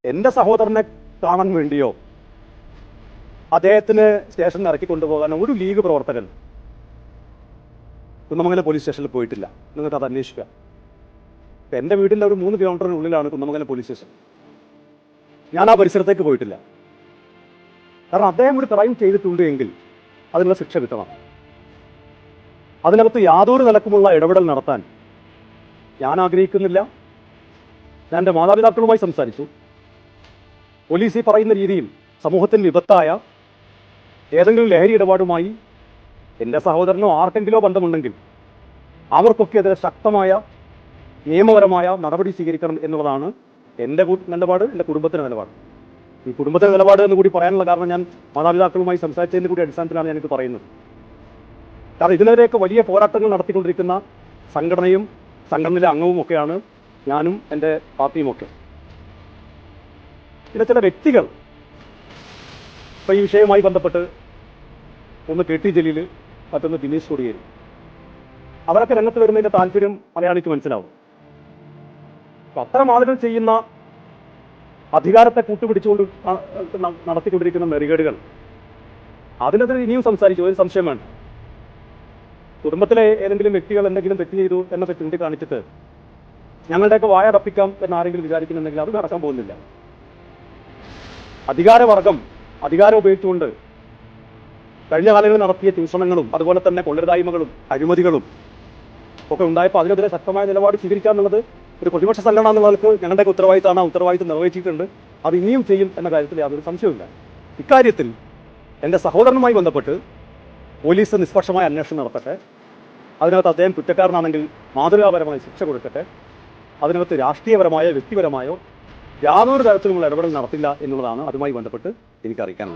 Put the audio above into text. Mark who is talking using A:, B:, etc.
A: എൻ്റെ സഹോദരനെ കാണാൻ വേണ്ടിയോ അദ്ദേഹത്തിന് സ്റ്റേഷനിൽ ഇറക്കി കൊണ്ടുപോകാനോ ഒരു ലീഗ് പ്രവർത്തകൻ കുന്നമംഗലം പോലീസ് സ്റ്റേഷനിൽ പോയിട്ടില്ല. നിങ്ങൾക്ക് അത് അന്വേഷിക്കുക. എൻ്റെ വീടിൻ്റെ ഒരു 3 കിലോമീറ്ററിനുള്ളിലാണ് കുന്നമംഗലം പോലീസ് സ്റ്റേഷൻ. ഞാൻ ആ പരിസരത്തേക്ക് പോയിട്ടില്ല. കാരണം അദ്ദേഹം ഒരു ക്രൈം ചെയ്തിട്ടുണ്ട് എങ്കിൽ അതിനുള്ള ശിക്ഷ കിട്ടണം. അതിനകത്ത് യാതൊരു നിലക്കുമുള്ള ഇടപെടൽ നടത്താൻ ഞാൻ ആഗ്രഹിക്കുന്നില്ല. ഞാൻ എൻ്റെ മാതാപിതാക്കളുമായി സംസാരിച്ചു. പോലീസ് ഈ പറയുന്ന രീതിയിൽ സമൂഹത്തിന് വിപത്തായ ഏതെങ്കിലും ലഹരി ഇടപാടുമായി എൻ്റെ സഹോദരനോ ആർക്കെങ്കിലോ ബന്ധമുണ്ടെങ്കിൽ അവർക്കൊക്കെ എതിരെ ശക്തമായ നിയമപരമായ നടപടി സ്വീകരിക്കണം എന്നുള്ളതാണ് എൻ്റെ നിലപാട്, എൻ്റെ കുടുംബത്തിൻ്റെ നിലപാട്. ഈ കുടുംബത്തിൻ്റെ നിലപാട് എന്ന് കൂടി പറയാനുള്ള കാരണം ഞാൻ മാതാപിതാക്കളുമായി സംസാരിച്ചതിൻ്റെ കൂടി അടിസ്ഥാനത്തിലാണ് ഞാനിത് പറയുന്നത്. കാരണം ഇതിനെതിരെയൊക്കെ വലിയ പോരാട്ടങ്ങൾ നടത്തിക്കൊണ്ടിരിക്കുന്ന സംഘടനയും സംഘടനയിലെ അംഗവും ഒക്കെയാണ് ഞാനും എൻ്റെ പാർട്ടിയുമൊക്കെ. പിന്നെ ചില വ്യക്തികൾ ഇപ്പോൾ ഈ വിഷയവുമായി ബന്ധപ്പെട്ട് ഒന്ന് KT ജലീൽ, മറ്റൊന്ന് ദിനേശ് കൊടിയേരി, അവരൊക്കെ രംഗത്ത് വരുന്നതിൻ്റെ താല്പര്യം മലയാളിക്ക് മനസ്സിലാവും. അപ്പം അത്തരം ആളുകൾ ചെയ്യുന്ന അധികാരത്തെ കൂട്ടുപിടിച്ചുകൊണ്ട് നടത്തിക്കൊണ്ടിരിക്കുന്ന നെറികേടുകൾ, അതിനെതിരെ ഇനിയും സംസാരിച്ചു, ഒരു സംശയം വേണ്ട. കുടുംബത്തിലെ ഏതെങ്കിലും വ്യക്തികൾ എന്തെങ്കിലും തെറ്റ് ചെയ്തു എന്നൊക്കെ ചൂണ്ടിക്കാണിച്ചിട്ട് ഞങ്ങളുടെയൊക്കെ വായ അടപ്പിക്കാം എന്നാരെങ്കിലും വിചാരിക്കുന്നുണ്ടെങ്കിൽ അത് നടക്കാൻ പോകുന്നില്ല. അധികാരവർഗം അധികാരം ഉപയോഗിച്ചുകൊണ്ട് കഴിഞ്ഞ കാലങ്ങളിൽ നടത്തിയ ചൂഷണങ്ങളും അതുപോലെ തന്നെ കൊള്ളരുതായ്മകളും അഴിമതികളും ഒക്കെ ഉണ്ടായപ്പോൾ അതിനെതിരെ ശക്തമായ നിലപാട് സ്വീകരിക്കുക എന്നുള്ളത് ഒരു പ്രതിപക്ഷ സംഘടന എന്നുള്ള നിലക്ക് ഞങ്ങളുടെയൊക്കെ ഉത്തരവാദിത്തമാണ്. ആ ഉത്തരവാദിത്തം നിർവഹിച്ചിട്ടുണ്ട്. അത് ഇനിയും ചെയ്യും എന്ന കാര്യത്തിൽ യാതൊരു സംശയമില്ല. ഇക്കാര്യത്തിൽ എൻ്റെ സഹോദരനുമായി ബന്ധപ്പെട്ട് പോലീസ് നിഷ്പക്ഷമായ അന്വേഷണം നടത്തട്ടെ. അതിനകത്ത് അദ്ദേഹം കുറ്റക്കാരനാണെങ്കിൽ മാതൃകാപരമായ ശിക്ഷ കൊടുക്കട്ടെ. അതിനകത്ത് രാഷ്ട്രീയപരമായോ വ്യക്തിപരമായോ യാതൊരു തരത്തിലുമുള്ള ഇടപെടൽ നടത്തില്ല എന്നുള്ളതാണ് അതുമായി ബന്ധപ്പെട്ട് എനിക്ക് അറിയിക്കാനുള്ളത്.